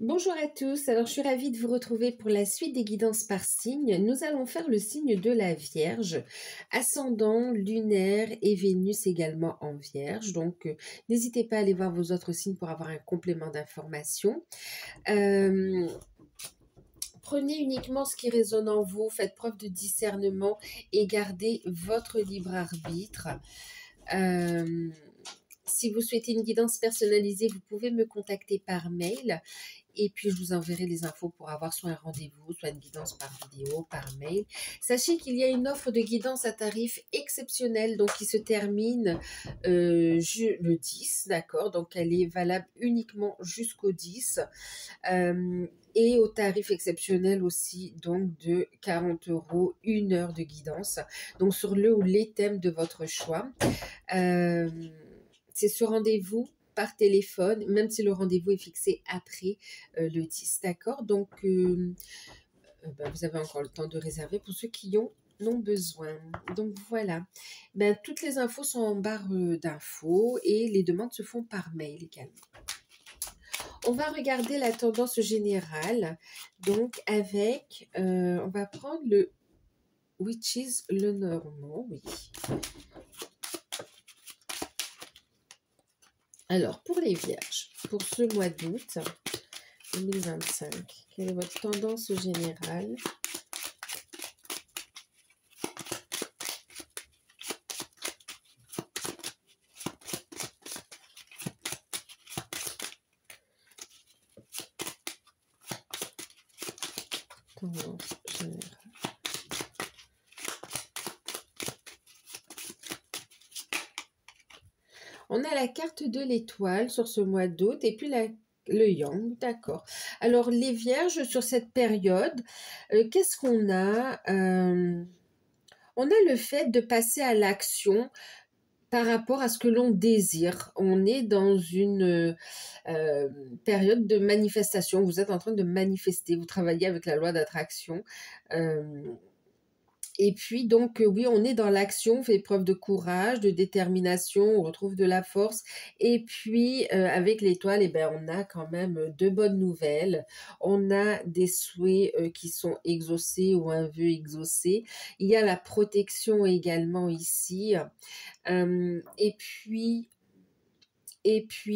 Bonjour à tous, alors je suis ravie de vous retrouver pour la suite des guidances par signe. Nous allons faire le signe de la Vierge, ascendant, lunaire et Vénus également en Vierge. Donc n'hésitez pas à aller voir vos autres signes pour avoir un complément d'information. Prenez uniquement ce qui résonne en vous, faites preuve de discernement et gardez votre libre arbitre. Si vous souhaitez une guidance personnalisée, vous pouvez me contacter par mail. Et puis, je vous enverrai les infos pour avoir soit un rendez-vous, soit une guidance par vidéo, par mail. Sachez qu'il y a une offre de guidance à tarif exceptionnel, donc qui se termine le 10, d'accord? Donc, elle est valable uniquement jusqu'au 10. Et au tarif exceptionnel aussi, donc de 40 €, 1 heure de guidance. Donc, sur le ou les thèmes de votre choix. C'est ce rendez-vous par téléphone, même si le rendez-vous est fixé après le 10, d'accord? Donc, vous avez encore le temps de réserver pour ceux qui en ont besoin. Donc, voilà. Toutes les infos sont en barre d'infos et les demandes se font par mail également. On va regarder la tendance générale. Donc, avec, on va prendre le Witches le Normand, oui. Alors, pour les Vierges, pour ce mois d'août 2025, quelle est votre tendance générale? Tendance générale. On a la carte de l'étoile sur ce mois d'août et puis le yang, d'accord. Alors, les Vierges, sur cette période, qu'est-ce qu'on a? On a le fait de passer à l'action par rapport à ce que l'on désire. On est dans une période de manifestation. Vous êtes en train de manifester. Vous travaillez avec la loi d'attraction. Et puis, donc, oui, on est dans l'action, on fait preuve de courage, de détermination, on retrouve de la force. Et puis, avec l'étoile, on a quand même de bonnes nouvelles. On a des souhaits qui sont exaucés ou un vœu exaucé. Il y a la protection également ici. Et puis,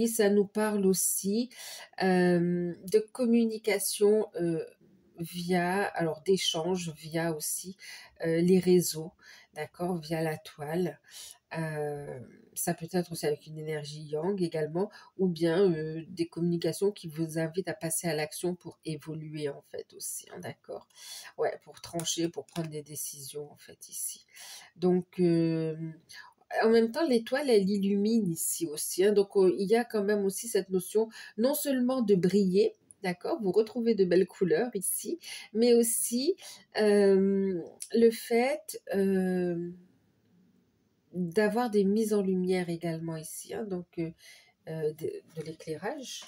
ça nous parle aussi de communication d'échanges via aussi les réseaux, d'accord, via la toile. Ça peut être aussi avec une énergie yang également, ou bien des communications qui vous invitent à passer à l'action pour évoluer en fait aussi, hein, d'accord. Ouais, pour trancher, pour prendre des décisions en fait ici. Donc, en même temps, l'étoile, elle illumine ici aussi, hein, donc il y a quand même aussi cette notion non seulement de briller, d'accord, vous retrouvez de belles couleurs ici, mais aussi le fait d'avoir des mises en lumière également ici, hein, donc de l'éclairage,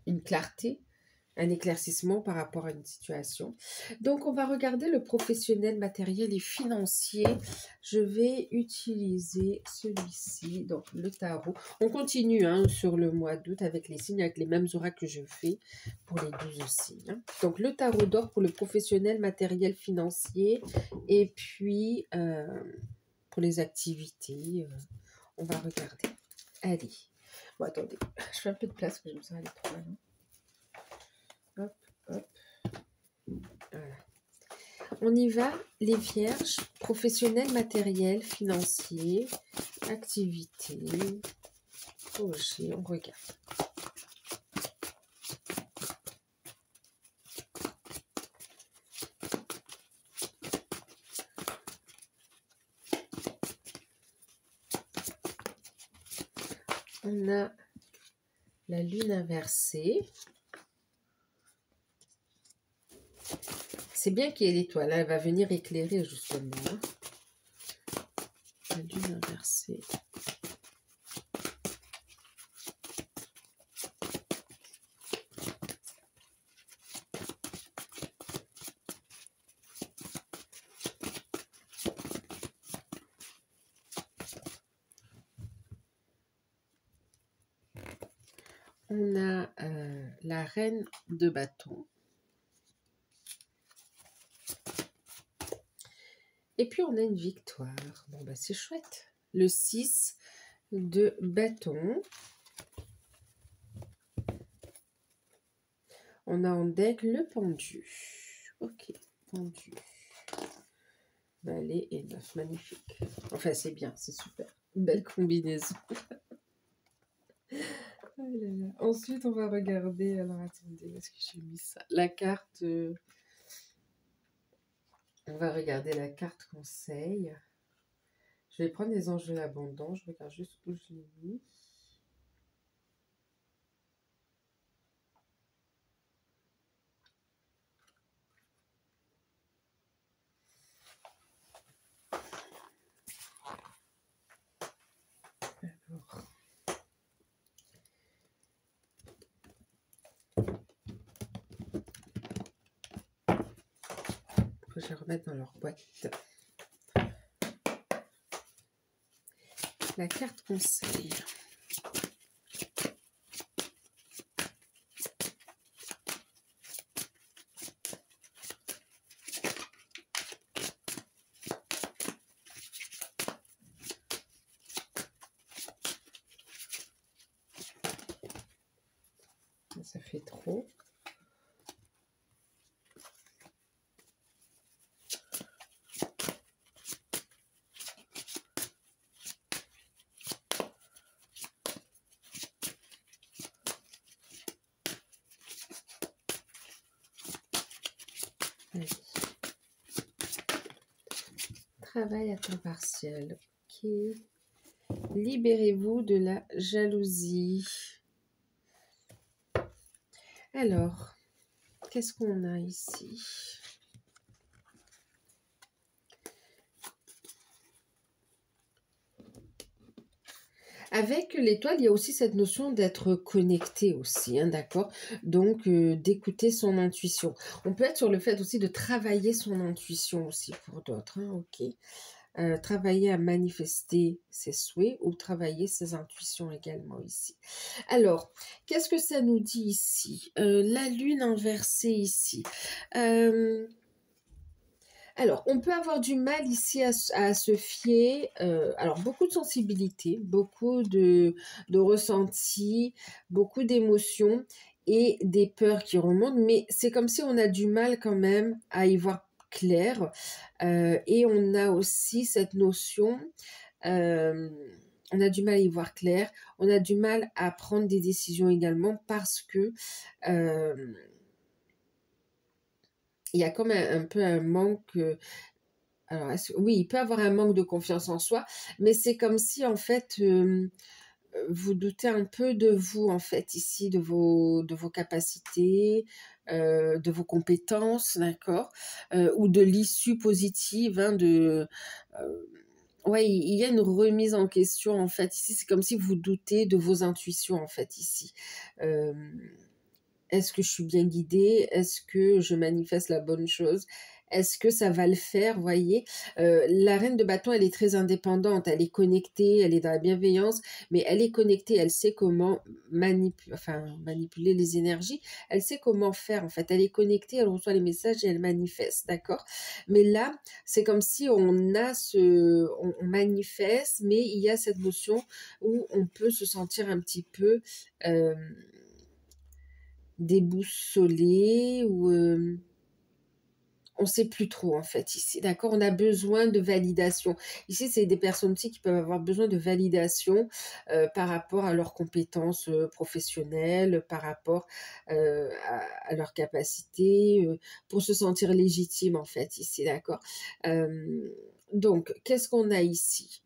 une clarté, un éclaircissement par rapport à une situation. Donc, on va regarder le professionnel, matériel et financier. Je vais utiliser celui-ci, donc le tarot. On continue sur le mois d'août avec les signes, avec les mêmes oracles que je fais pour les 12 signes. Hein. Donc, le tarot d'or pour le professionnel, matériel, financier. Et puis, pour les activités, on va regarder. Allez. Bon, attendez, je fais un peu de place parce que je me sens aller trop loin. Hop, hop. Voilà. On y va, les Vierges, professionnel, matériel, financier, activité, projet, on regarde. On a la lune inversée. C'est bien qu'il y ait l'étoile, elle va venir éclairer justement. La lune inversée. On a la reine de bâton. Et puis, on a une victoire. Bon, bah, c'est chouette. Le 6 de bâton. On a en deck le pendu. Ok, pendu. Valet et 9, magnifique. Enfin, c'est bien, c'est super. Belle combinaison. Oh là là. Ensuite, on va regarder. Alors, attendez, où est-ce que j'ai mis ça? La carte. On va regarder la carte conseil. Je vais prendre les enjeux abondants. Je regarde juste où je l'ai mis. Alors. Faut que je les remette dans leur boîte. La carte conseil. Ça fait trop. Allez. Travail à temps partiel. Ok. Libérez-vous de la jalousie. Alors, qu'est-ce qu'on a ici? Avec l'étoile, il y a aussi cette notion d'être connecté aussi, hein, d'accord? Donc, d'écouter son intuition. On peut être sur le fait aussi de travailler son intuition aussi pour d'autres, hein, ok? Travailler à manifester ses souhaits ou travailler ses intuitions également ici. Alors, qu'est-ce que ça nous dit ici? La lune inversée ici. Alors, on peut avoir du mal ici à se fier. Alors, beaucoup de sensibilité, beaucoup de ressentis, beaucoup d'émotions et des peurs qui remontent. Mais c'est comme si on a du mal quand même à y voir clair. Et on a aussi cette notion... on a du mal à y voir clair. On a du mal à prendre des décisions également parce que... il y a comme un peu un manque... alors, oui, il peut avoir un manque de confiance en soi, mais c'est comme si, en fait, vous doutez un peu de vous, en fait, ici, de vos capacités, de vos compétences, d'accord, ou de l'issue positive, hein, ouais, il y a une remise en question, en fait, ici, c'est comme si vous doutez de vos intuitions, en fait, ici. Est-ce que je suis bien guidée? Est-ce que je manifeste la bonne chose? Est-ce que ça va le faire, voyez? La reine de bâton, elle est très indépendante, elle est connectée, elle est dans la bienveillance, mais elle est connectée, elle sait comment manipuler les énergies, elle sait comment faire, en fait. Elle est connectée, elle reçoit les messages et elle manifeste, d'accord? Mais là, c'est comme si on manifeste, mais il y a cette notion où on peut se sentir un petit peu... déboussolé ou on ne sait plus trop en fait ici, d'accord? On a besoin de validation. Ici, c'est des personnes aussi qui peuvent avoir besoin de validation par rapport à leurs compétences professionnelles, par rapport à leurs capacités, pour se sentir légitime en fait ici, d'accord? Donc, qu'est-ce qu'on a ici?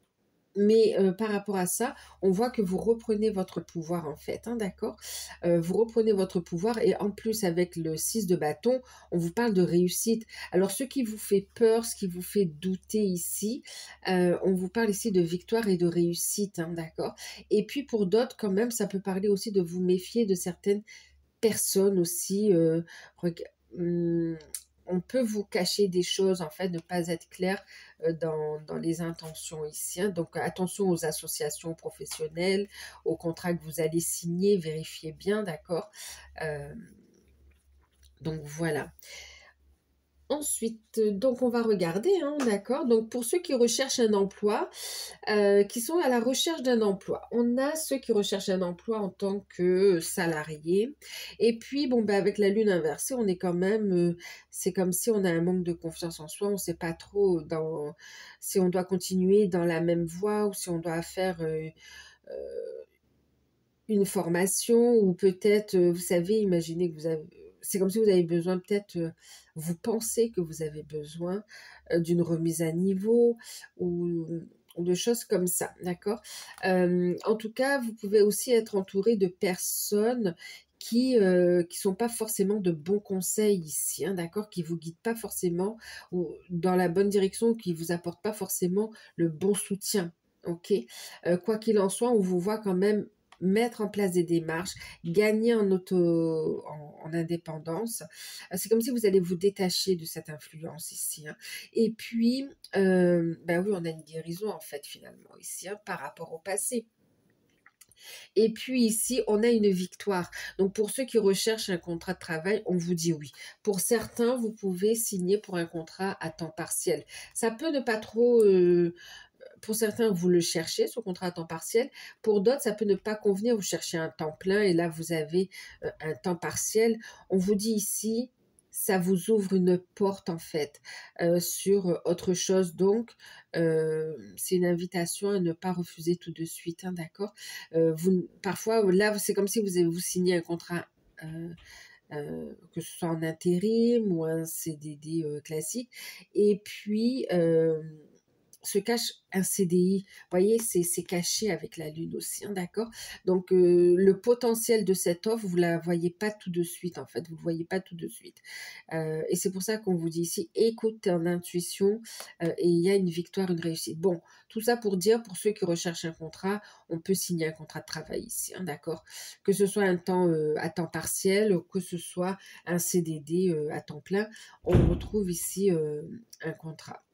Mais par rapport à ça, on voit que vous reprenez votre pouvoir en fait, hein, d'accord? Vous reprenez votre pouvoir et en plus avec le 6 de bâton, on vous parle de réussite. Alors ce qui vous fait peur, ce qui vous fait douter ici, on vous parle ici de victoire et de réussite, hein, d'accord? Et puis pour d'autres quand même, ça peut parler aussi de vous méfier de certaines personnes aussi. Hum, on peut vous cacher des choses, en fait, ne pas être clair dans les intentions ici, hein. Donc, attention aux associations professionnelles, aux contrats que vous allez signer, vérifiez bien, d'accord. Euh, donc, voilà. Ensuite, donc on va regarder, hein, d'accord. Donc pour ceux qui recherchent un emploi, qui sont à la recherche d'un emploi, on a ceux qui recherchent un emploi en tant que salarié. Et puis bon, ben avec la lune inversée, on est quand même, c'est comme si on a un manque de confiance en soi. On ne sait pas trop si on doit continuer dans la même voie ou si on doit faire une formation ou peut-être, vous savez, imaginez que vous avez, c'est comme si vous avez besoin peut-être, vous pensez que vous avez besoin d'une remise à niveau ou de choses comme ça, d'accord. En tout cas, vous pouvez aussi être entouré de personnes qui sont pas forcément de bons conseils ici, hein, d'accord, qui vous guident pas forcément ou dans la bonne direction, qui vous apportent pas forcément le bon soutien. Ok. Quoi qu'il en soit, on vous voit quand même mettre en place des démarches, gagner en indépendance. C'est comme si vous allez vous détacher de cette influence ici, hein. Et puis, ben oui, on a une guérison en fait finalement ici, hein, par rapport au passé. Et puis ici, on a une victoire. Donc pour ceux qui recherchent un contrat de travail, on vous dit oui. Pour certains, vous pouvez signer pour un contrat à temps partiel. Ça peut ne pas trop pour certains, vous le cherchez, ce contrat à temps partiel. Pour d'autres, ça peut ne pas convenir. Vous cherchez un temps plein et là, vous avez un temps partiel. On vous dit ici, ça vous ouvre une porte en fait sur autre chose. Donc, c'est une invitation à ne pas refuser tout de suite, hein, d'accord. Parfois, là, c'est comme si vous signez un contrat. Que ce soit en intérim ou un CDD classique. Et puis, se cache un CDI. Vous voyez, c'est caché avec la lune aussi, hein, d'accord. Donc, le potentiel de cette offre, vous ne la voyez pas tout de suite, en fait. Vous ne le voyez pas tout de suite. Et c'est pour ça qu'on vous dit ici, écoute ton intuition et il y a une victoire, une réussite. Bon, tout ça pour dire, pour ceux qui recherchent un contrat, on peut signer un contrat de travail ici, hein, d'accord. Que ce soit un temps à temps partiel, ou que ce soit un CDD à temps plein, on retrouve ici un contrat.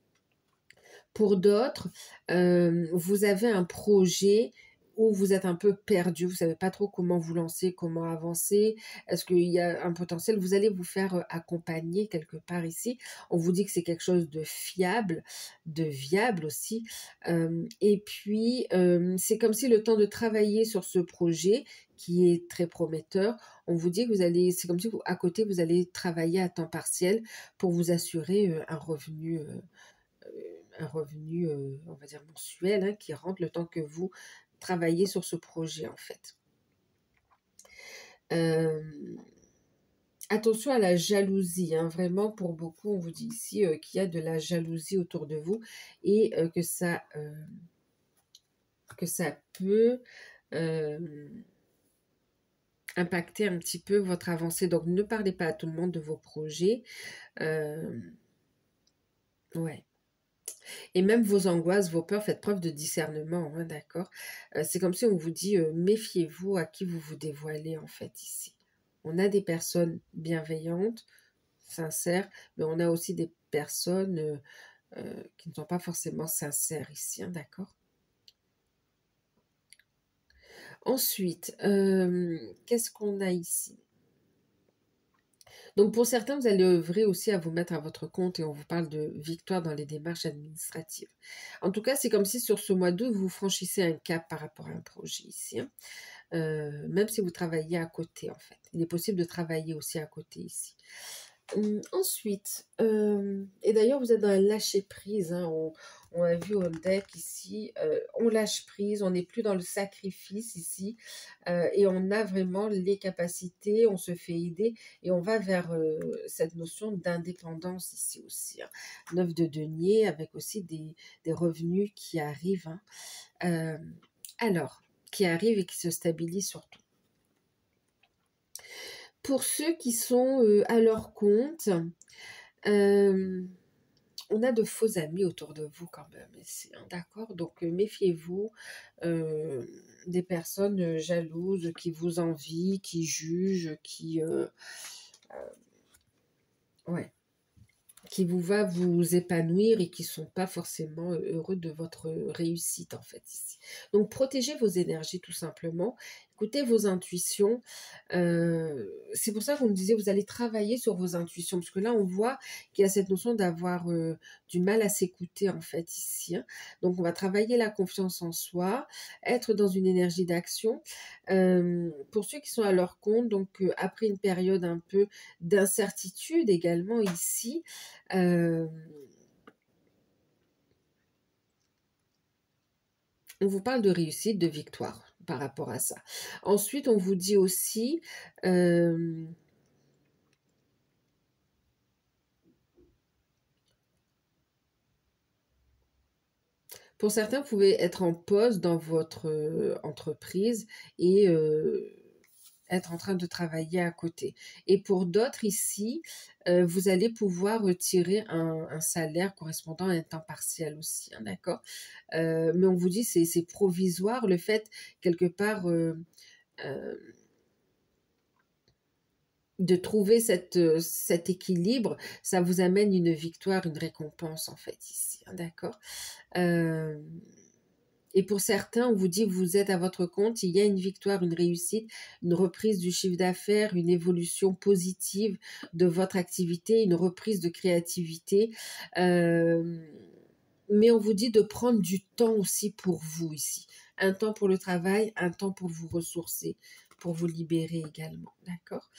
Pour d'autres, vous avez un projet où vous êtes un peu perdu, vous ne savez pas trop comment vous lancer, comment avancer, est-ce qu'il y a un potentiel, vous allez vous faire accompagner quelque part ici. On vous dit que c'est quelque chose de fiable, de viable aussi. Et puis, c'est comme si le temps de travailler sur ce projet, qui est très prometteur, on vous dit que c'est comme si à côté, vous allez travailler à temps partiel pour vous assurer un revenu, on va dire mensuel, hein, qui rentre le temps que vous travaillez sur ce projet en fait. Attention à la jalousie, hein, vraiment pour beaucoup, on vous dit ici qu'il y a de la jalousie autour de vous et que ça peut impacter un petit peu votre avancée. Donc ne parlez pas à tout le monde de vos projets. Ouais. Et même vos angoisses, vos peurs, faites preuve de discernement, hein, d'accord. C'est comme si on vous dit, méfiez-vous à qui vous vous dévoilez, en fait, ici. On a des personnes bienveillantes, sincères, mais on a aussi des personnes qui ne sont pas forcément sincères ici, hein, d'accord. Ensuite, qu'est-ce qu'on a ici? Donc pour certains, vous allez œuvrer aussi à vous mettre à votre compte et on vous parle de victoire dans les démarches administratives. En tout cas, c'est comme si sur ce mois d'août, vous franchissez un cap par rapport à un projet ici, hein. Même si vous travaillez à côté en fait. Il est possible de travailler aussi à côté ici. Ensuite, et d'ailleurs vous êtes dans un lâcher prise, hein, on a vu au deck ici, on lâche prise, on n'est plus dans le sacrifice ici, et on a vraiment les capacités, on se fait aider et on va vers cette notion d'indépendance ici aussi, hein. 9 de denier avec aussi des revenus qui arrivent, hein. Alors, qui arrivent et qui se stabilisent surtout. Pour ceux qui sont à leur compte, on a de faux amis autour de vous quand même ici, hein, d'accord? Donc méfiez-vous des personnes jalouses qui vous envient, qui jugent, ouais. qui vous va vous épanouir et qui ne sont pas forcément heureux de votre réussite en fait ici. Donc protégez vos énergies tout simplement, écoutez vos intuitions. C'est pour ça qu'on me disait vous allez travailler sur vos intuitions, parce que là on voit qu'il y a cette notion d'avoir du mal à s'écouter en fait ici. Hein. Donc on va travailler la confiance en soi, être dans une énergie d'action. Pour ceux qui sont à leur compte, donc après une période un peu d'incertitude également ici, on vous parle de réussite, de victoire par rapport à ça. Ensuite, on vous dit aussi, pour certains, vous pouvez être en poste dans votre entreprise et être en train de travailler à côté. Et pour d'autres ici, vous allez pouvoir retirer un salaire correspondant à un temps partiel aussi, hein, d'accord? Mais on vous dit c'est provisoire, le fait quelque part euh, de trouver cet équilibre, ça vous amène une victoire, une récompense en fait ici, hein, d'accord? Euh, Et pour certains, on vous dit que vous êtes à votre compte, il y a une victoire, une réussite, une reprise du chiffre d'affaires, une évolution positive de votre activité, une reprise de créativité. Mais on vous dit de prendre du temps aussi pour vous ici. Un temps pour le travail, un temps pour vous ressourcer, pour vous libérer également. D'accord?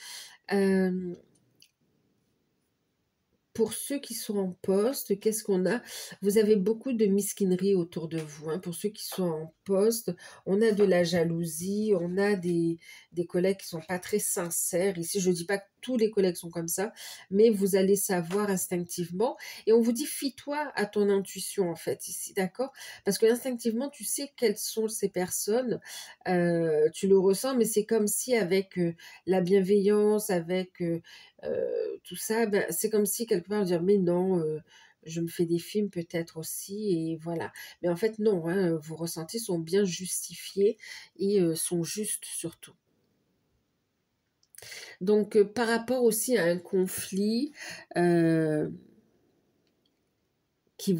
Pour ceux qui sont en poste, qu'est-ce qu'on a? Vous avez beaucoup de mesquinerie autour de vous. Hein. Pour ceux qui sont en poste, on a de la jalousie, on a des collègues qui ne sont pas très sincères. Ici, je ne dis pas que tous les collègues sont comme ça, mais vous allez savoir instinctivement. Et on vous dit, fie-toi à ton intuition, en fait, ici, d'accord? Parce que instinctivement, tu sais quelles sont ces personnes, tu le ressens, mais c'est comme si avec la bienveillance, avec tout ça, ben, c'est comme si quelque part dire mais non, je me fais des films peut-être aussi et voilà. Mais en fait non, hein, vos ressentis sont bien justifiés et sont justes surtout. Donc par rapport aussi à un conflit qui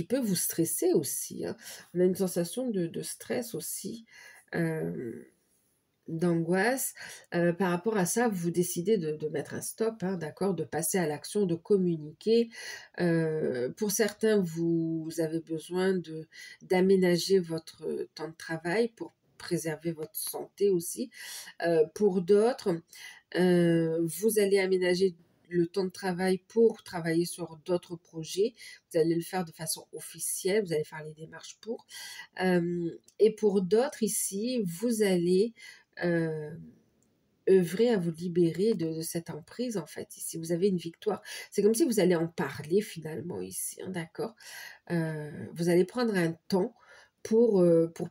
peut vous stresser aussi. Hein. On a une sensation de stress aussi. D'angoisse. Par rapport à ça, vous décidez de mettre un stop, hein, d'accord, de passer à l'action, de communiquer. Pour certains, vous avez besoin d'aménager votre temps de travail pour préserver votre santé aussi. Pour d'autres, vous allez aménager le temps de travail pour travailler sur d'autres projets. Vous allez le faire de façon officielle, vous allez faire les démarches pour. Et pour d'autres ici, vous allez euh, œuvrer à vous libérer de cette emprise en fait. Ici, vous avez une victoire. C'est comme si vous allez en parler finalement ici, hein, d'accord? Vous allez prendre un temps pour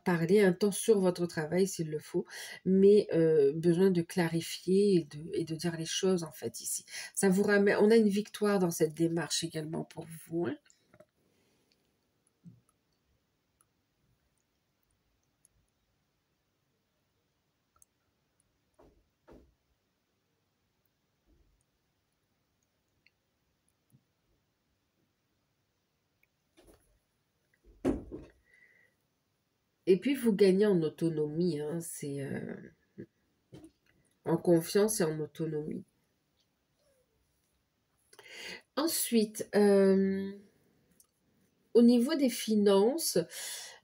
parler, un temps sur votre travail s'il le faut, mais besoin de clarifier et de dire les choses en fait ici. Ça vous ramène, on a une victoire dans cette démarche également pour vous. Hein. Et puis vous gagnez en autonomie, hein, c'est en confiance et en autonomie. Ensuite, au niveau des finances,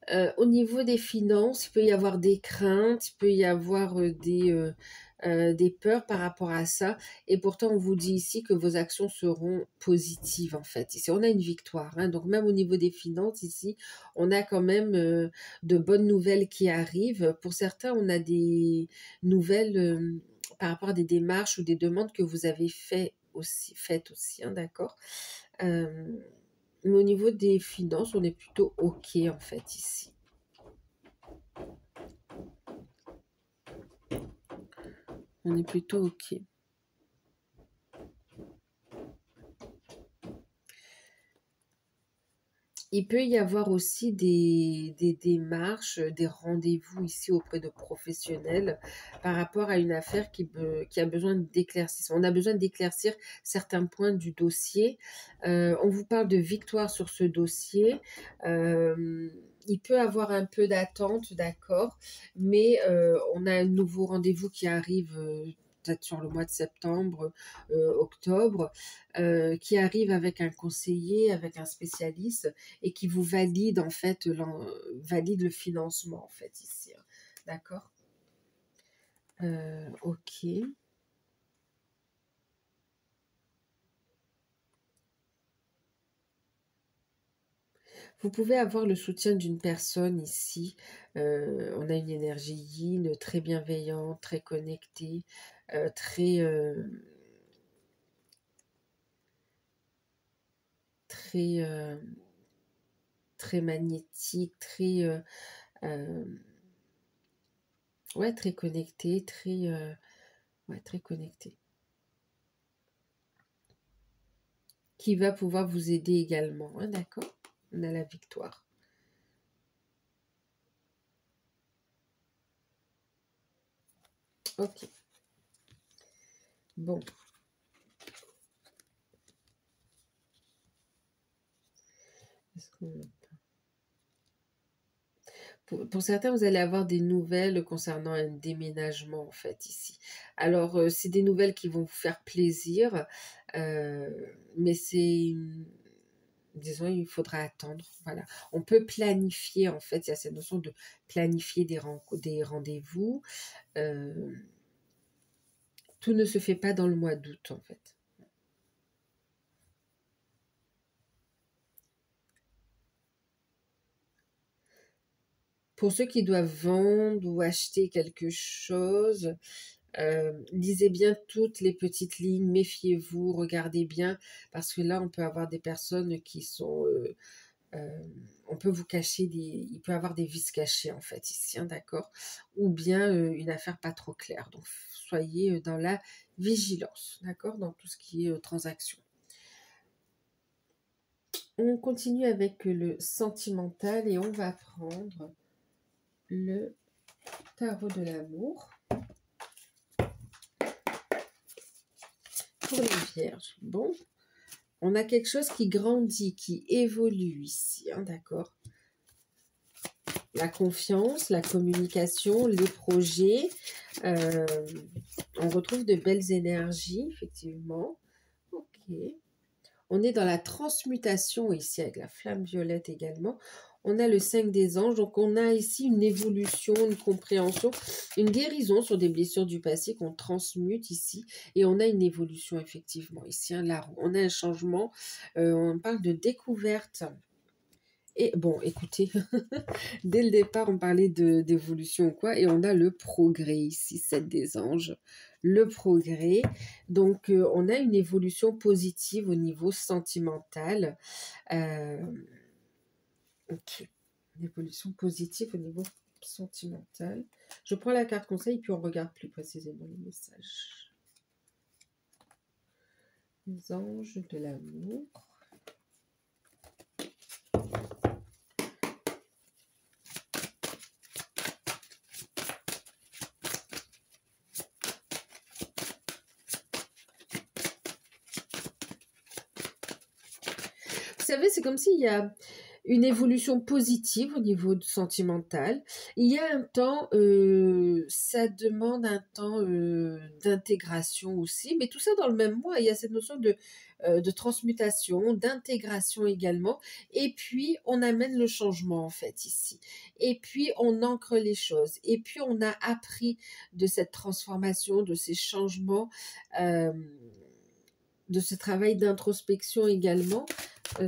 il peut y avoir des craintes, il peut y avoir des peurs par rapport à ça. Et pourtant, on vous dit ici que vos actions seront positives, en fait. Ici, on a une victoire. Hein. Donc, même au niveau des finances, ici, on a quand même de bonnes nouvelles qui arrivent. Pour certains, on a des nouvelles par rapport à des démarches ou des demandes que vous avez faites aussi, hein, d'accord. Mais au niveau des finances, on est plutôt OK en fait ici. On est plutôt OK. Il peut y avoir aussi des démarches, des rendez-vous ici auprès de professionnels par rapport à une affaire qui a besoin d'éclaircissement. On a besoin d'éclaircir certains points du dossier. On vous parle de victoire sur ce dossier. Il peut avoir un peu d'attente, d'accord, mais on a un nouveau rendez-vous qui arrive peut-être sur le mois de septembre, octobre, qui arrive avec un conseiller, avec un spécialiste et qui vous valide en fait, valide le financement en fait ici. Hein. D'accord. Ok. Vous pouvez avoir le soutien d'une personne ici. On a une énergie yin, très bienveillante, très connectée, très, très, très magnétique, très, ouais, très connectée, très, ouais, très connectée. Qui va pouvoir vous aider également, hein, d'accord? On a la victoire. Ok. Bon. Pour certains, vous allez avoir des nouvelles concernant un déménagement, en fait, ici. Alors, c'est des nouvelles qui vont vous faire plaisir, euh, mais c'est, disons, il faudra attendre. Voilà. On peut planifier, en fait, il y a cette notion de planifier des rendez-vous. Euh, tout ne se fait pas dans le mois d'août, en fait. Pour ceux qui doivent vendre ou acheter quelque chose, lisez bien toutes les petites lignes, méfiez-vous, regardez bien, parce que là, on peut avoir des personnes qui sont... on peut vous cacher il peut y avoir des vices cachés, en fait, ici, hein, d'accord? Ou bien une affaire pas trop claire. Donc, soyez dans la vigilance, d'accord? Dans tout ce qui est transaction. On continue avec le sentimental et on va prendre le tarot de l'amour. Pour les vierges, bon, on a quelque chose qui grandit, qui évolue ici, hein, d'accord? La confiance, la communication, les projets, on retrouve de belles énergies, effectivement. Ok. On est dans la transmutation ici, avec la flamme violette également. On a le 5 des anges, donc on a ici une évolution, une compréhension, une guérison sur des blessures du passé qu'on transmute ici. Et on a une évolution effectivement ici, hein, là, on a un changement, on parle de découverte. Et bon, écoutez, dès le départ, on parlait d'évolution ou quoi, et on a le progrès ici, 7 des anges, le progrès. Donc, on a une évolution positive au niveau sentimental. Euh, ok, une évolution positive au niveau sentimental. Je prends la carte conseil, puis on regarde plus précisément les messages. Les anges de l'amour. Vous savez, c'est comme s'il y a une évolution positive au niveau sentimental. Il y a un temps, ça demande un temps d'intégration aussi, mais tout ça dans le même mois. Il y a cette notion de transmutation, d'intégration également. Et puis, on amène le changement en fait ici. Et puis, on ancre les choses. Et puis, on a appris de cette transformation, de ces changements. De ce travail d'introspection également,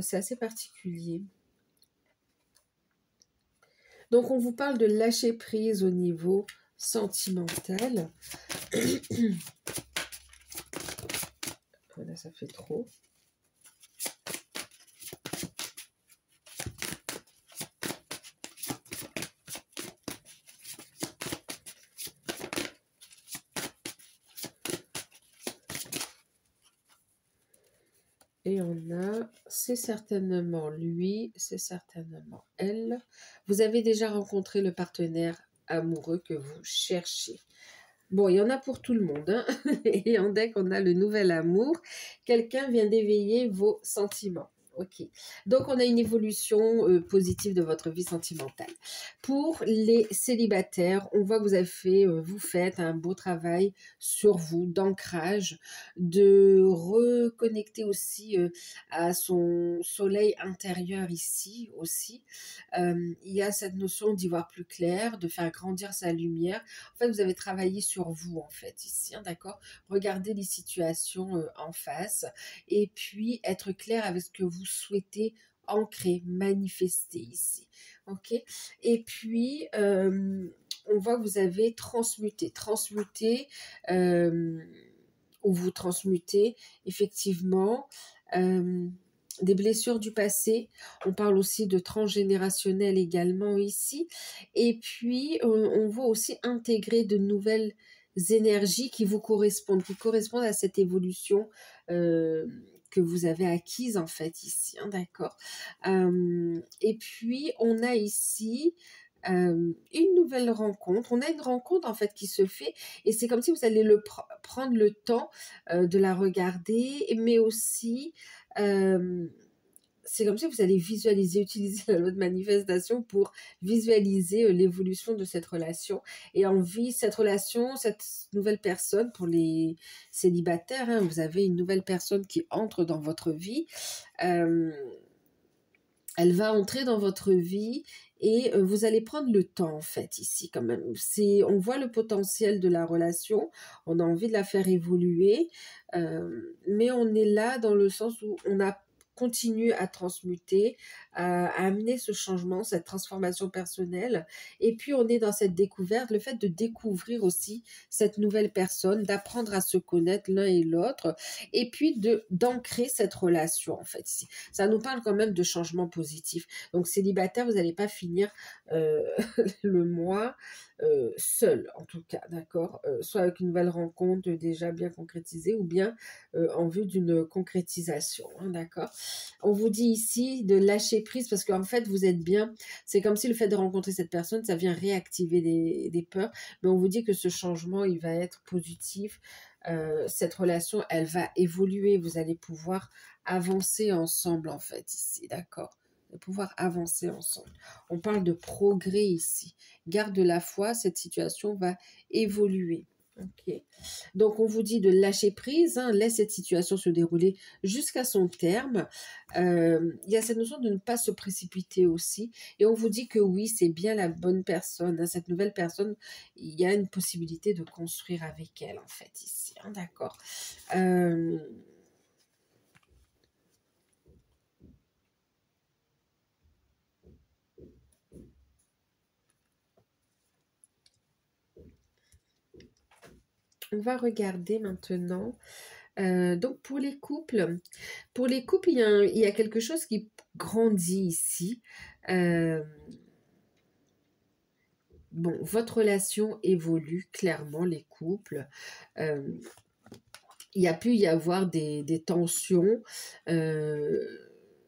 c'est assez particulier. Donc, on vous parle de lâcher prise au niveau sentimental. Voilà, ça fait trop. Et on a, c'est certainement lui, c'est certainement elle. Vous avez déjà rencontré le partenaire amoureux que vous cherchez. Bon, il y en a pour tout le monde, hein. Et en deck, on a le nouvel amour. Quelqu'un vient d'éveiller vos sentiments. Ok. Donc, on a une évolution positive de votre vie sentimentale. Pour les célibataires, on voit que vous avez fait, vous faites un beau travail sur vous, d'ancrage, de reconnecter aussi à son soleil intérieur ici aussi. Il y a cette notion d'y voir plus clair, de faire grandir sa lumière. En fait, vous avez travaillé sur vous, en fait, ici, hein, d'accord? Regardez les situations en face et puis être clair avec ce que vous souhaitez ancrer, manifester ici. Ok? Et puis, on voit que vous avez transmuté, ou vous transmutez, effectivement, des blessures du passé. On parle aussi de transgénérationnel également ici. Et puis, on voit aussi intégrer de nouvelles énergies qui vous correspondent, qui correspondent à cette évolution que vous avez acquise en fait ici, hein, d'accord. Et puis, on a ici une nouvelle rencontre. On a une rencontre en fait qui se fait et c'est comme si vous allez prendre le temps de la regarder, mais aussi c'est comme si vous allez visualiser, utiliser la loi de manifestation pour visualiser l'évolution de cette relation et envie cette relation, cette nouvelle personne pour les célibataires, hein, vous avez une nouvelle personne qui entre dans votre vie. Elle va entrer dans votre vie et vous allez prendre le temps en fait ici quand même. On voit le potentiel de la relation, on a envie de la faire évoluer, mais on est là dans le sens où on a continué à transmuter, à amener ce changement, cette transformation personnelle. Et puis on est dans cette découverte, le fait de découvrir aussi cette nouvelle personne, d'apprendre à se connaître l'un et l'autre, et puis d'ancrer cette relation en fait ici. Ça nous parle quand même de changement positif. Donc célibataire, vous n'allez pas finir le mois seul, en tout cas, d'accord, soit avec une nouvelle rencontre déjà bien concrétisée ou bien en vue d'une concrétisation, hein, d'accord. On vous dit ici de lâcher prise parce qu'en fait, vous êtes bien. C'est comme si le fait de rencontrer cette personne, ça vient réactiver des peurs, mais on vous dit que ce changement, il va être positif. Cette relation, elle va évoluer. Vous allez pouvoir avancer ensemble, en fait, ici, d'accord? De pouvoir avancer ensemble. On parle de progrès ici. Garde la foi, cette situation va évoluer. Ok. Donc, on vous dit de lâcher prise, hein, laisse cette situation se dérouler jusqu'à son terme. Il y a cette notion de ne pas se précipiter aussi. Et on vous dit que oui, c'est bien la bonne personne, hein, cette nouvelle personne, il y a une possibilité de construire avec elle, en fait, ici. Hein, d'accord. On va regarder maintenant. Donc pour les couples, il y a quelque chose qui grandit ici. Bon, votre relation évolue clairement, les couples. Il y a pu y avoir des tensions.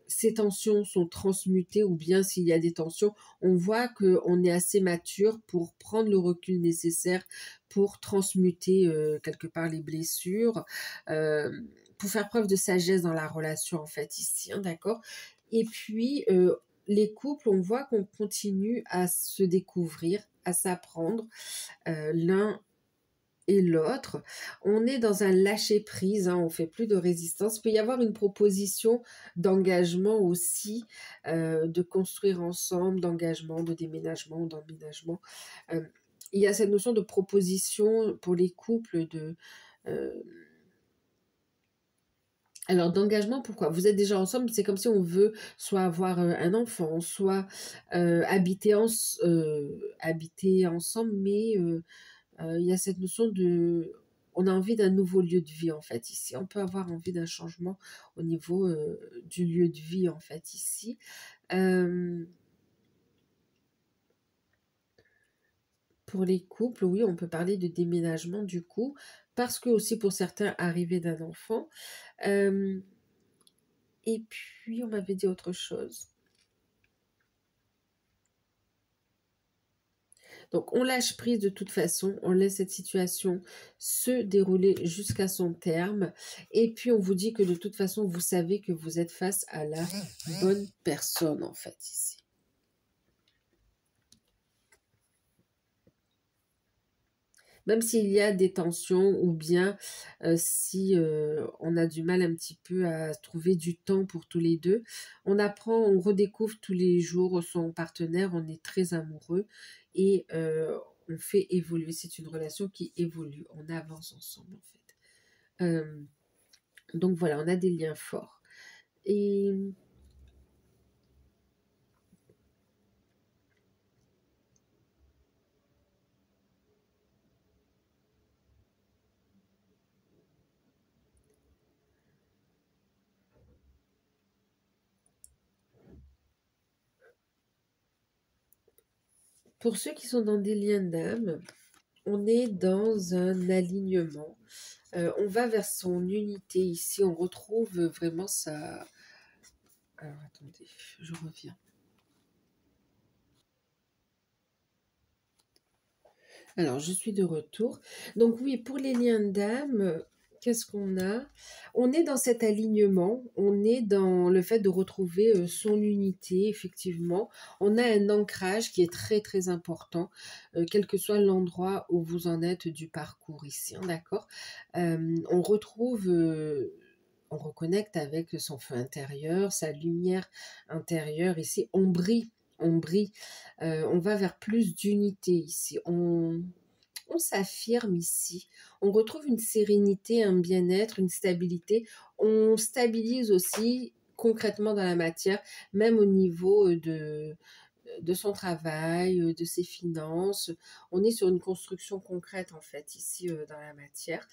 Ces tensions sont transmutées ou bien s'il y a des tensions, on voit qu'on est assez mature pour prendre le recul nécessaire pour transmuter quelque part les blessures, pour faire preuve de sagesse dans la relation en fait ici, hein, d'accord. Et puis les couples, on voit qu'on continue à se découvrir, à s'apprendre l'un et l'autre. On est dans un lâcher-prise, hein, on fait plus de résistance. Il peut y avoir une proposition d'engagement aussi, de construire ensemble, d'engagement, de déménagement ou d'emménagement. Il y a cette notion de proposition pour les couples alors d'engagement, pourquoi? Vous êtes déjà ensemble, c'est comme si on veut soit avoir un enfant, soit habiter ensemble, mais il y a cette notion de... On a envie d'un nouveau lieu de vie, en fait, ici. On peut avoir envie d'un changement au niveau du lieu de vie, en fait, ici. Pour les couples, oui, on peut parler de déménagement, du coup, parce que aussi pour certains, arriver d'un enfant. Et puis, on m'avait dit autre chose. Donc, on lâche prise de toute façon, on laisse cette situation se dérouler jusqu'à son terme. Et puis, on vous dit que de toute façon, vous savez que vous êtes face à la bonne personne, en fait, ici. Même s'il y a des tensions ou bien si on a du mal un petit peu à trouver du temps pour tous les deux, on apprend, on redécouvre tous les jours son partenaire, on est très amoureux et on fait évoluer. C'est une relation qui évolue, on avance ensemble en fait. Donc voilà, on a des liens forts. Et pour ceux qui sont dans des liens d'âme, on est dans un alignement. On va vers son unité ici, on retrouve vraiment sa... Alors attendez, je reviens. Alors, je suis de retour. Donc oui, pour les liens d'âme, qu'est-ce qu'on a? On est dans cet alignement, on est dans le fait de retrouver son unité, effectivement. On a un ancrage qui est très très important, quel que soit l'endroit où vous en êtes du parcours ici, hein, d'accord? On retrouve... on reconnecte avec son feu intérieur, sa lumière intérieure. Ici, on brille, on brille. On va vers plus d'unité ici. On s'affirme ici. On retrouve une sérénité, un bien-être, une stabilité. On stabilise aussi concrètement dans la matière, même au niveau de son travail, de ses finances. On est sur une construction concrète en fait ici dans la matière.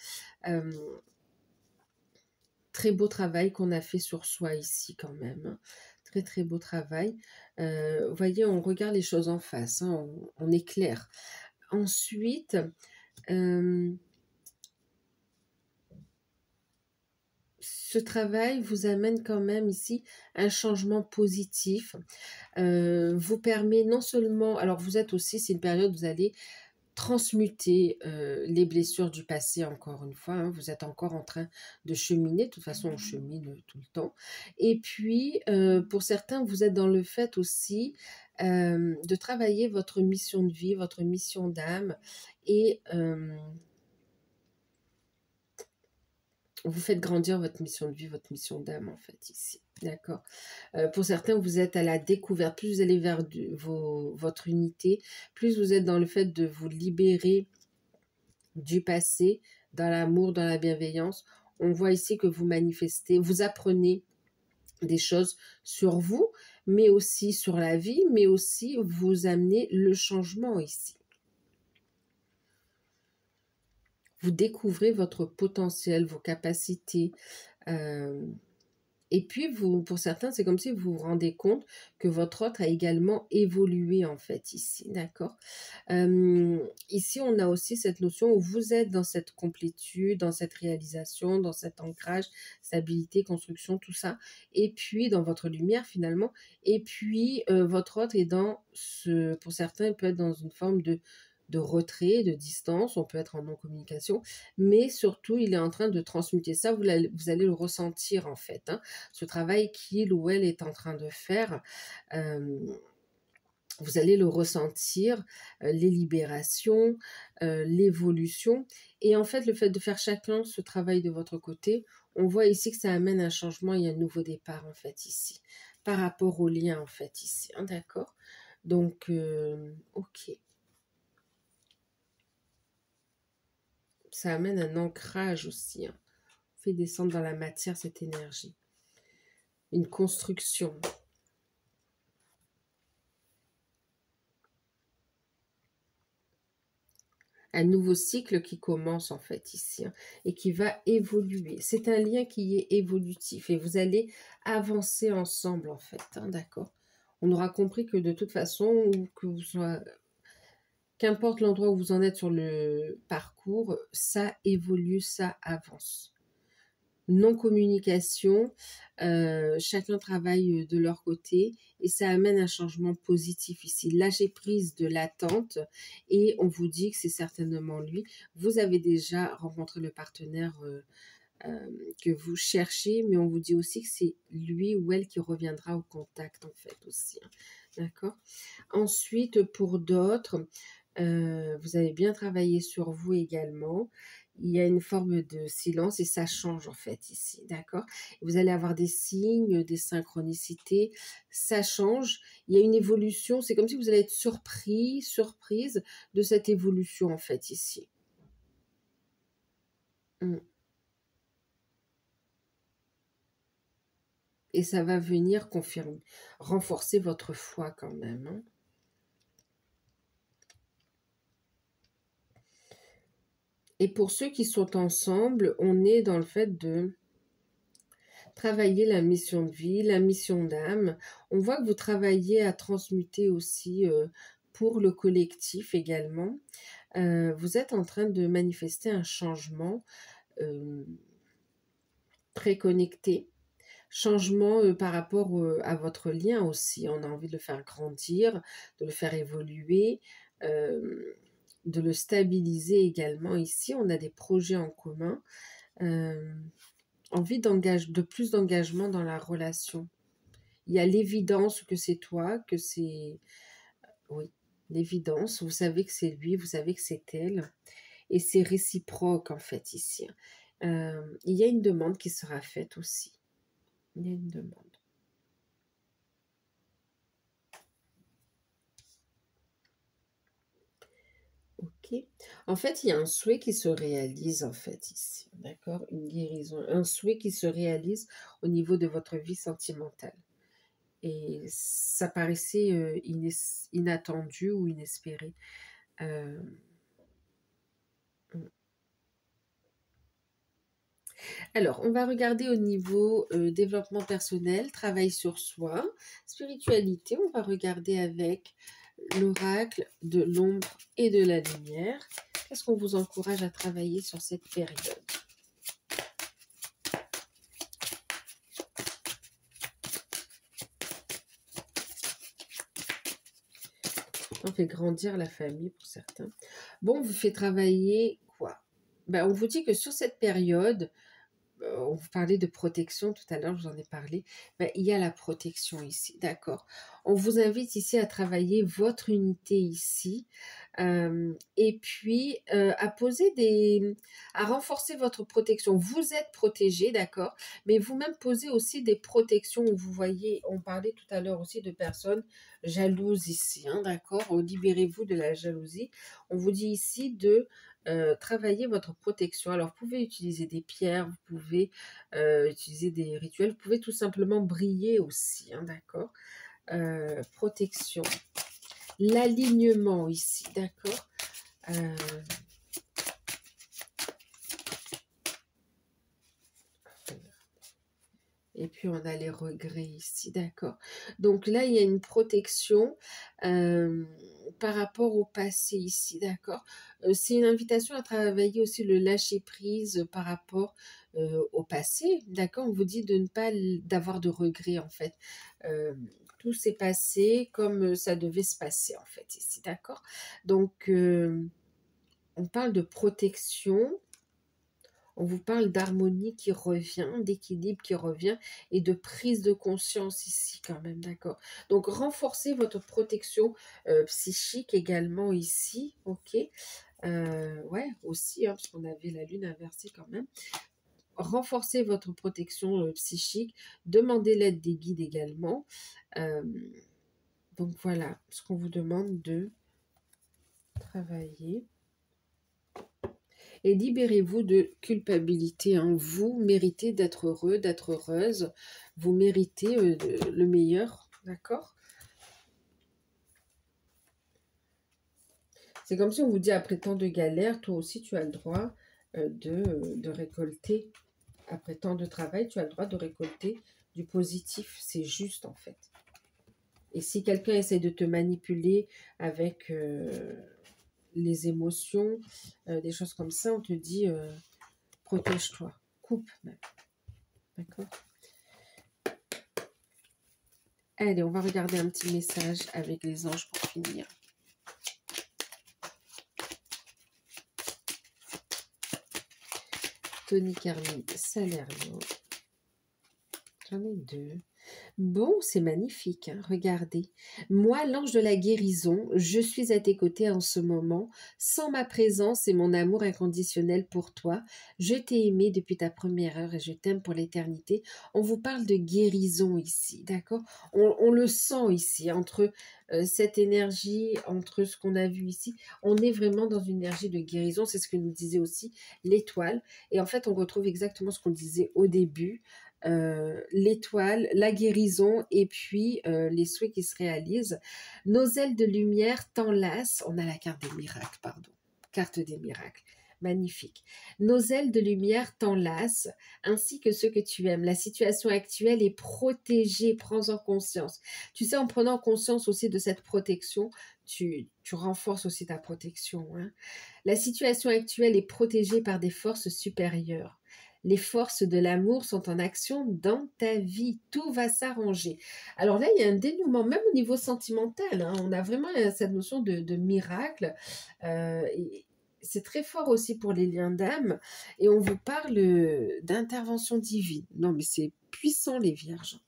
Très beau travail qu'on a fait sur soi ici quand même, hein. Très très beau travail. Vous voyez, on regarde les choses en face, hein, on est clair. Ensuite, ce travail vous amène quand même ici un changement positif, vous permet non seulement, alors vous êtes aussi, c'est une période où vous allez transmuter les blessures du passé, encore une fois, hein, vous êtes encore en train de cheminer, de toute façon on chemine tout le temps, et puis pour certains vous êtes dans le fait aussi de travailler votre mission de vie, votre mission d'âme, et vous faites grandir votre mission de vie, votre mission d'âme en fait ici, d'accord. Pour certains, vous êtes à la découverte, plus vous allez vers votre unité, plus vous êtes dans le fait de vous libérer du passé, dans l'amour, dans la bienveillance. On voit ici que vous manifestez, vous apprenez des choses sur vous, mais aussi sur la vie, mais aussi vous amenez le changement ici. Vous découvrez votre potentiel, vos capacités. Et puis, vous, pour certains, c'est comme si vous vous rendez compte que votre autre a également évolué, en fait, ici, d'accord. Ici, on a aussi cette notion où vous êtes dans cette complétude, dans cette réalisation, dans cet ancrage, stabilité, construction, tout ça. Et puis, dans votre lumière, finalement. Et puis, votre autre est dans ce... Pour certains, il peut être dans une forme de retrait, de distance, on peut être en non-communication, mais surtout, il est en train de transmuter ça, vous allez le ressentir en fait, hein, ce travail qu'il ou elle est en train de faire, vous allez le ressentir, les libérations, l'évolution, et en fait, le fait de faire chacun ce travail de votre côté, on voit ici que ça amène un changement et un nouveau départ en fait ici, par rapport au lien en fait ici, hein, d'accord. Donc, ok. Ça amène un ancrage aussi, hein. Fait descendre dans la matière cette énergie. Une construction. Un nouveau cycle qui commence en fait ici, hein, et qui va évoluer. C'est un lien qui est évolutif et vous allez avancer ensemble en fait, hein, d'accord. On aura compris que de toute façon, que vous soyez, qu'importe l'endroit où vous en êtes sur le parcours, ça évolue, ça avance. non-communication, chacun travaille de leur côté et ça amène un changement positif ici. Lâcher prise de l'attente et on vous dit que c'est certainement lui. Vous avez déjà rencontré le partenaire que vous cherchez, mais on vous dit aussi que c'est lui ou elle qui reviendra au contact en fait aussi. Hein. D'accord? Ensuite, pour d'autres, vous avez bien travaillé sur vous également. Il y a une forme de silence et ça change en fait ici, d'accord? Vous allez avoir des signes, des synchronicités, ça change. Il y a une évolution, c'est comme si vous allez être surpris, surprise de cette évolution en fait ici. Et ça va venir confirmer, renforcer votre foi quand même. Hein. Et pour ceux qui sont ensemble, on est dans le fait de travailler la mission de vie, la mission d'âme. On voit que vous travaillez à transmuter aussi pour le collectif également. Vous êtes en train de manifester un changement très connecté. Changement par rapport à votre lien aussi. On a envie de le faire grandir, de le faire évoluer, de le stabiliser également. Ici, on a des projets en commun. Envie de plus d'engagement dans la relation. Il y a l'évidence que c'est toi, que c'est... Oui, l'évidence. Vous savez que c'est lui, vous savez que c'est elle. Et c'est réciproque en fait ici. Il y a une demande qui sera faite aussi. Il y a une demande. Ok. En fait, il y a un souhait qui se réalise en fait ici. D'accord? Une guérison. Un souhait qui se réalise au niveau de votre vie sentimentale. Et ça paraissait inattendu ou inespéré. Alors, on va regarder au niveau développement personnel, travail sur soi, spiritualité. On va regarder avec l'oracle de l'ombre et de la lumière. Qu'est-ce qu'on vous encourage à travailler sur cette période? On fait grandir la famille pour certains. Bon, on vous fait travailler quoi? Ben, on vous dit que sur cette période, on vous parlait de protection tout à l'heure, je vous en ai parlé. Ben, il y a la protection ici, d'accord. On vous invite ici à travailler votre unité ici, et puis à renforcer votre protection. Vous êtes protégé, d'accord, mais vous-même posez aussi des protections. Vous voyez, on parlait tout à l'heure aussi de personnes jalouses ici, hein, d'accord. Libérez-vous de la jalousie. On vous dit ici de travailler votre protection. Alors, vous pouvez utiliser des pierres, vous pouvez utiliser des rituels, vous pouvez tout simplement briller aussi, hein, d'accord. Protection. L'alignement ici, d'accord. Et puis, on a les regrets ici, d'accord. Donc là, il y a une protection par rapport au passé ici, d'accord. C'est une invitation à travailler aussi le lâcher-prise par rapport au passé, d'accord. On vous dit de ne pas d'avoir de regrets, en fait. Tout s'est passé comme ça devait se passer, en fait, ici, d'accord. Donc, on parle de protection. On vous parle d'harmonie qui revient, d'équilibre qui revient et de prise de conscience ici quand même, d'accord. Donc, renforcez votre protection psychique également ici, ok. Ouais, aussi, hein, parce qu'on avait la lune inversée quand même. Renforcez votre protection psychique, demandez l'aide des guides également. Donc, voilà ce qu'on vous demande de travailler. Et libérez-vous de culpabilité. Hein. Vous méritez d'être heureux, d'être heureuse. Vous méritez le meilleur, d'accord? C'est comme si on vous dit, après tant de galères, toi aussi tu as le droit de récolter. Après tant de travail, tu as le droit de récolter du positif. C'est juste en fait. Et si quelqu'un essaie de te manipuler avec les émotions, des choses comme ça, on te dit protège-toi, coupe même. D'accord. Allez, on va regarder un petit message avec les anges pour finir. Tony Carmine, Salerno. J'en ai deux. Bon, c'est magnifique, hein, regardez. Moi, l'ange de la guérison, je suis à tes côtés en ce moment. Sans ma présence et mon amour inconditionnel pour toi, je t'ai aimé depuis ta première heure et je t'aime pour l'éternité. On vous parle de guérison ici, d'accord? On le sent ici, entre cette énergie, entre ce qu'on a vu ici. On est vraiment dans une énergie de guérison, c'est ce que nous disait aussi l'étoile. Et en fait, on retrouve exactement ce qu'on disait au début. L'étoile, la guérison et puis les souhaits qui se réalisent. Nos ailes de lumière t'enlacent. On a la carte des miracles, pardon. Carte des miracles. Magnifique. Nos ailes de lumière t'enlacent, ainsi que ceux que tu aimes. La situation actuelle est protégée. Prends-en conscience. Tu sais, en prenant conscience aussi de cette protection, tu renforces aussi ta protection. Hein. La situation actuelle est protégée par des forces supérieures. Les forces de l'amour sont en action dans ta vie. Tout va s'arranger. Alors là, il y a un dénouement, même au niveau sentimental. Hein. On a vraiment cette notion de miracle. C'est très fort aussi pour les liens d'âme. Et on vous parle d'intervention divine. Non, mais c'est puissant, les vierges.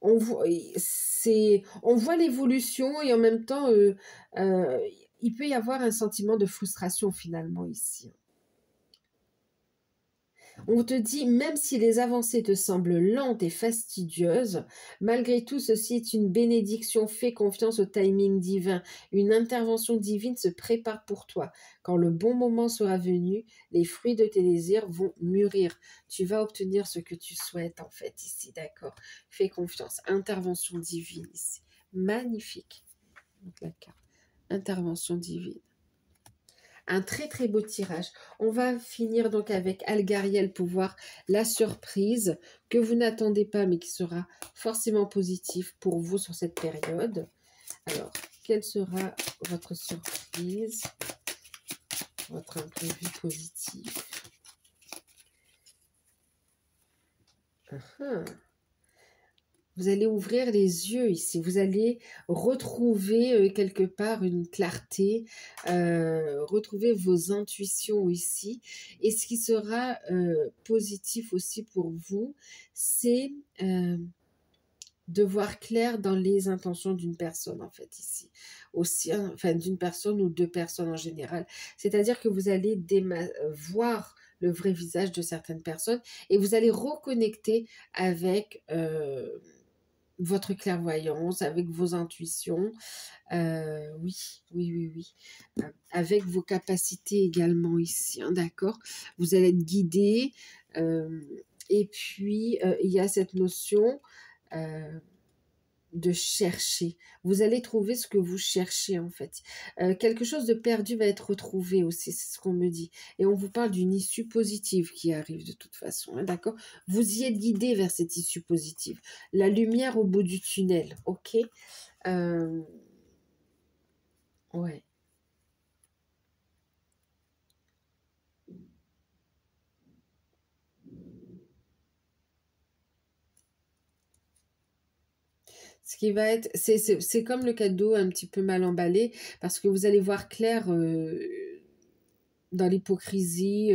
On voit, on voit l'évolution et en même temps, il peut y avoir un sentiment de frustration finalement ici. On te dit, même si les avancées te semblent lentes et fastidieuses, malgré tout, ceci est une bénédiction. Fais confiance au timing divin. Une intervention divine se prépare pour toi. Quand le bon moment sera venu, les fruits de tes désirs vont mûrir. Tu vas obtenir ce que tu souhaites, en fait, ici, d'accord? Fais confiance. Intervention divine, ici. Magnifique. Donc, la carte. Intervention divine. Un très très beau tirage. On va finir donc avec Algariel pour voir la surprise que vous n'attendez pas mais qui sera forcément positif pour vous sur cette période. Alors, quelle sera votre surprise, votre imprévu positif? Vous allez ouvrir les yeux ici, vous allez retrouver quelque part une clarté, retrouver vos intuitions ici. Et ce qui sera positif aussi pour vous, c'est de voir clair dans les intentions d'une personne en fait ici. Aussi, hein, enfin d'une personne ou deux personnes en général. C'est-à-dire que vous allez voir le vrai visage de certaines personnes et vous allez reconnecter avec votre clairvoyance, avec vos intuitions, oui. Avec vos capacités également ici, hein, d'accord? Vous allez être guidé, et puis il y a cette notion de chercher. Vous allez trouver ce que vous cherchez en fait. Quelque chose de perdu va être retrouvé aussi, c'est ce qu'on me dit. Et on vous parle d'une issue positive qui arrive de toute façon, hein, d'accord? Vous y êtes guidé vers cette issue positive. La lumière au bout du tunnel, ok? Ouais. Ce qui va être, c'est comme le cadeau un petit peu mal emballé, parce que vous allez voir clair dans l'hypocrisie,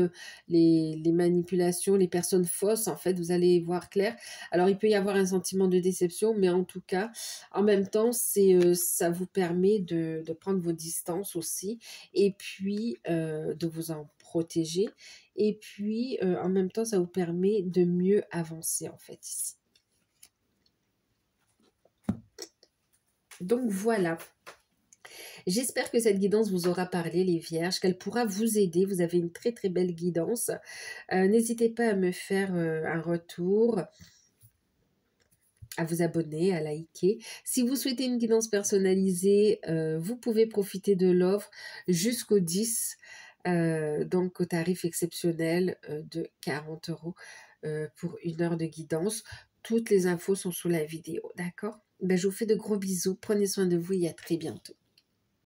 les manipulations, les personnes fausses, en fait, vous allez voir clair. Alors, il peut y avoir un sentiment de déception, mais en tout cas, en même temps, ça vous permet de prendre vos distances aussi, et puis de vous en protéger, et puis en même temps, ça vous permet de mieux avancer, en fait, ici. Donc voilà, j'espère que cette guidance vous aura parlé les vierges, qu'elle pourra vous aider. Vous avez une très très belle guidance. N'hésitez pas à me faire un retour, à vous abonner, à liker. Si vous souhaitez une guidance personnalisée, vous pouvez profiter de l'offre jusqu'au 10, donc au tarif exceptionnel de 40 € pour 1 heure de guidance. Toutes les infos sont sous la vidéo, d'accord? Ben, je vous fais de gros bisous, prenez soin de vous et à très bientôt.